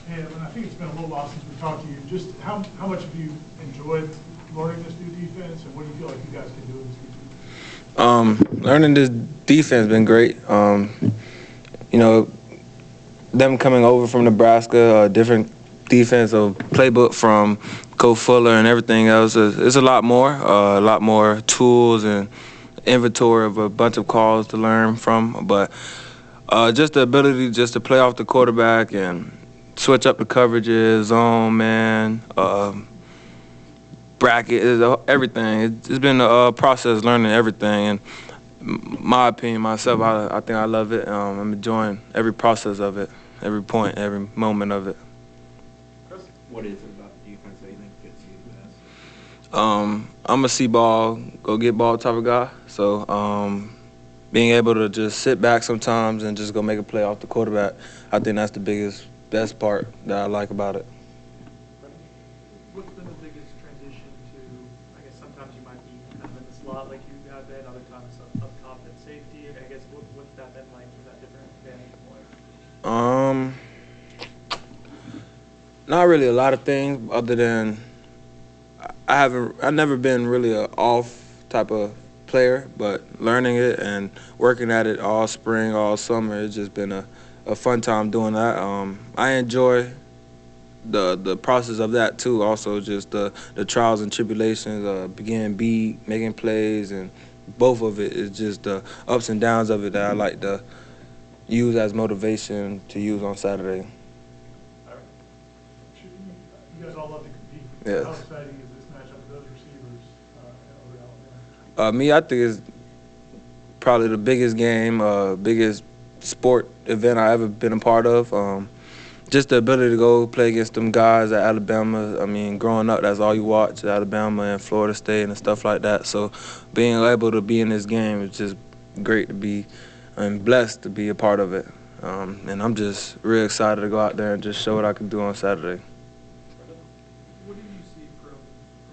And I think it's been a little while since we talked to you. Just how much have you enjoyed learning this new defense, and what do you feel like you guys can do in this defense? Learning this defense been great. You know, them coming over from Nebraska, different defensive playbook from Coach Fuller and everything else. It's a lot more tools and inventory of a bunch of calls to learn from. But just the ability just to play off the quarterback and switch up the coverages, zone, man, bracket, everything. It's been a process learning everything. And my opinion, myself, I think I love it. I'm enjoying every process of it, every point, every moment of it. What is it about the defense that you think fits you best? I'm a see ball, go get ball type of guy. So being able to just sit back sometimes and just go make a play off the quarterback, I think that's the best part that I like about it. What's been the biggest transition to, I guess sometimes you might be kind of in the slot like you have been, other times up top at safety. I guess what's that been like from that different vantage point? Not really a lot of things other than I've never been really a off type of player, but learning it and working at it all spring, all summer, it's just been a fun time doing that. I enjoy the process of that too. Also, just the trials and tribulations, being beat, making plays, and both of it is just the ups and downs of it that I like to use as motivation to use on Saturday. You guys all love to compete. Yes. How exciting is this matchup with those receivers over Alabama? Me, I think it's probably the biggest game, biggest sport event I ever been a part of. Just the ability to go play against them guys at Alabama. I mean, growing up, that's all you watch, Alabama and Florida State and stuff like that. So being able to be in this game is just great to be and blessed to be a part of it. And I'm just real excited to go out there and just show what I can do on Saturday. What do you see from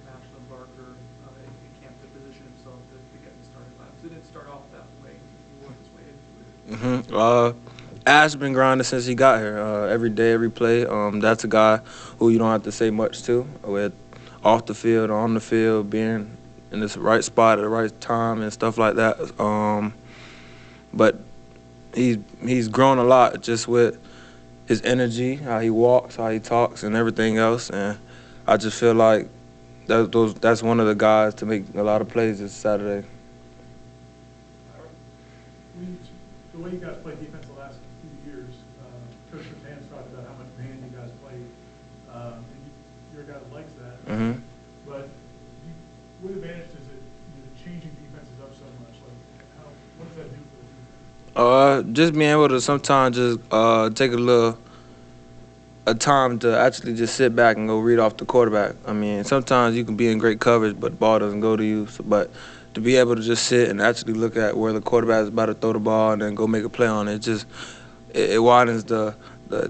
Ashland Barker in camp to position himself to get the starting line? Did it start off that way? He worked his way into it? Ash been grinding since he got here. Every day, every play. That's a guy who you don't have to say much to. With off the field, on the field, being in this right spot at the right time and stuff like that. But he's grown a lot just with his energy, how he walks, how he talks, and everything else. And I just feel like that's one of the guys to make a lot of plays this Saturday. The way you guys play defense the last few years, Coach Sertan's talked about how much man you guys play. And you're a guy that likes that. Mm-hmm. But what advantage does it, changing defenses up so much? Like, what does that do for the defense? Just being able to sometimes just take a time to actually just sit back and go read off the quarterback. I mean, sometimes you can be in great coverage, but the ball doesn't go to you. But to be able to just sit and actually look at where the quarterback is about to throw the ball and then go make a play on it, it widens the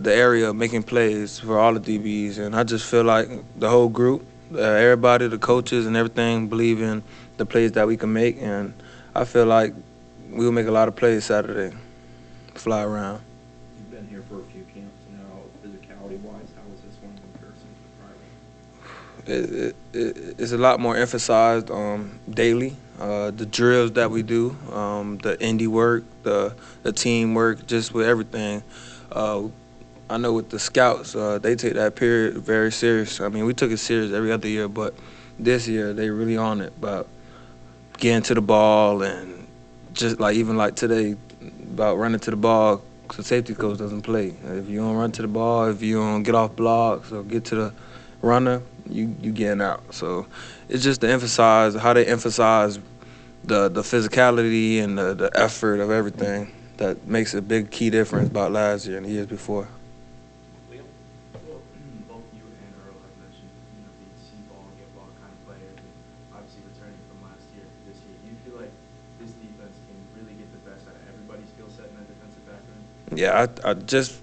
area of making plays for all the DBs. And I just feel like the whole group, everybody, the coaches and everything, believe in the plays that we can make. And I feel like we'll make a lot of plays Saturday, fly around. You've been here for a few camps now. Physicality-wise, how is this one in comparison to the prior one? It's a lot more emphasized daily. The drills that we do, the indie work, the team work, just with everything. I know with the scouts, they take that period very serious. I mean, we took it serious every other year, but this year they really on it about getting to the ball and just even like today about running to the ball. So safety coach doesn't play. If you don't run to the ball, if you don't get off blocks or get to the runner, you getting out. So it's just how they emphasize the physicality and the effort of everything that makes a big key difference about last year and the years before. Liam? Well, both you and Earl have mentioned, the see ball and get ball kind of players, and obviously returning from last year to this year. Do you feel like this defense can really get the best out of everybody's skill set in that defensive background? Yeah, I just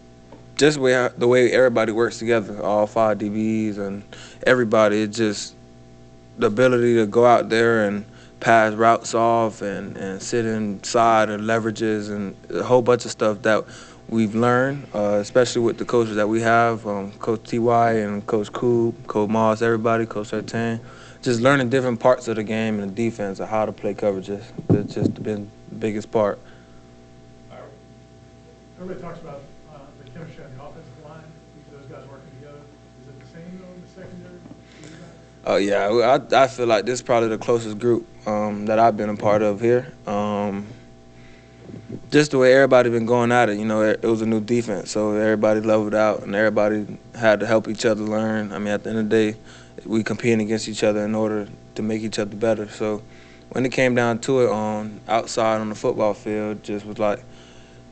the way everybody works together, all 5 DBs and everybody, it's just the ability to go out there and pass routes off and sit inside and leverages and a whole bunch of stuff that we've learned, especially with the coaches that we have, Coach T.Y. and Coach Koob, Coach Moss, everybody, Coach Sertan. Just learning different parts of the game and the defense and how to play coverages. It's just been the biggest part. Everybody talks about the chemistry on the offensive line, those guys working together. Is it the same though in the secondary? Oh yeah, I feel like this is probably the closest group that I've been a part of here. Just the way everybody been going at it, you know, it was a new defense, so everybody leveled out and everybody had to help each other learn. I mean, at the end of the day, we competing against each other in order to make each other better. So when it came down to it, outside on the football field, just was like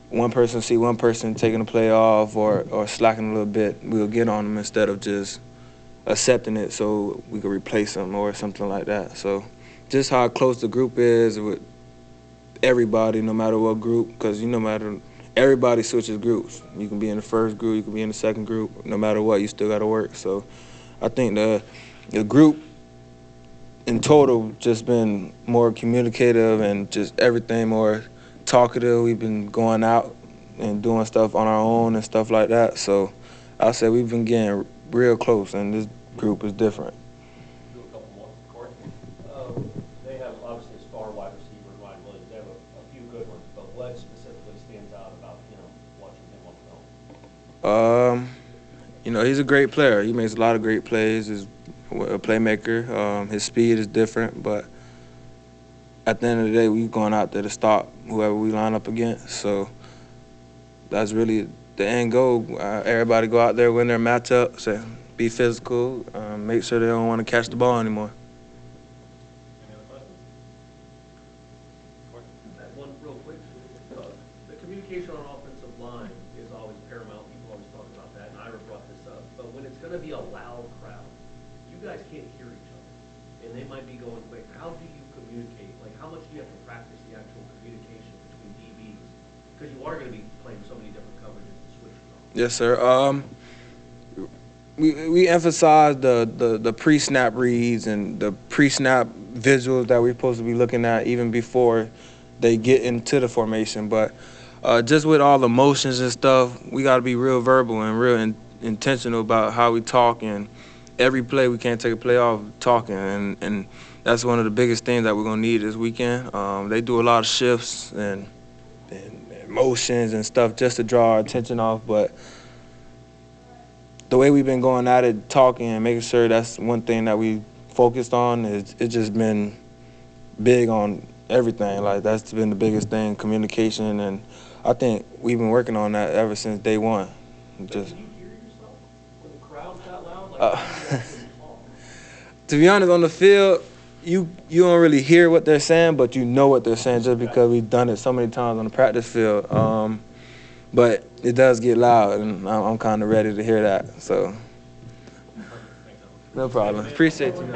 one person see one person taking a play off or slacking a little bit, we'll get on them instead of just accepting it so we could replace them or something like that. So just how close the group is with everybody, no matter what group, because everybody switches groups. You can be in the first group, you can be in the second group. No matter what, you still got to work. So I think the group in total just been more communicative and just everything more talkative. We've been going out and doing stuff on our own and stuff like that. So I'll say we've been getting real close, and this group is different. Do a couple more. Corey? They have obviously a star wide receiver, Ryan Williams. They have a few good ones, but what specifically stands out about watching him on film? He's a great player. He makes a lot of great plays. He's a playmaker. His speed is different, but at the end of the day, we're going out there to stop whoever we line up against. So that's really the end goal. Everybody go out there, win their matchups, and be physical, make sure they don't want to catch the ball anymore. Any other questions? One real quick. The communication on offensive line is always paramount. People always talk about that, and Ira brought this up. But when it's going to be a loud crowd, you guys can't hear each other, and they might be going quick. How do you communicate? Like, how much do you have to practice the actual communication between DBs? Because you are going to be playing so many different coverages and switching them. Yes, sir. We emphasize the pre-snap reads and the pre-snap visuals that we're supposed to be looking at even before they get into the formation. But just with all the motions and stuff, we got to be real verbal and real intentional about how we talk. And every play, we can't take a play off talking. And that's one of the biggest things that we're going to need this weekend. They do a lot of shifts and motions and stuff just to draw our attention off. But the way we've been going at it, talking and making sure that's one thing that we focused on, it's just been big on everything. Like, that's been the biggest thing, communication, and I think we've been working on that ever since day one. Just, can you hear yourself when the crowd's that loud? to be honest, on the field, you don't really hear what they're saying, but you know what they're saying just because we've done it so many times on the practice field. But it does get loud, and I'm kind of ready to hear that. So, no problem. Appreciate you.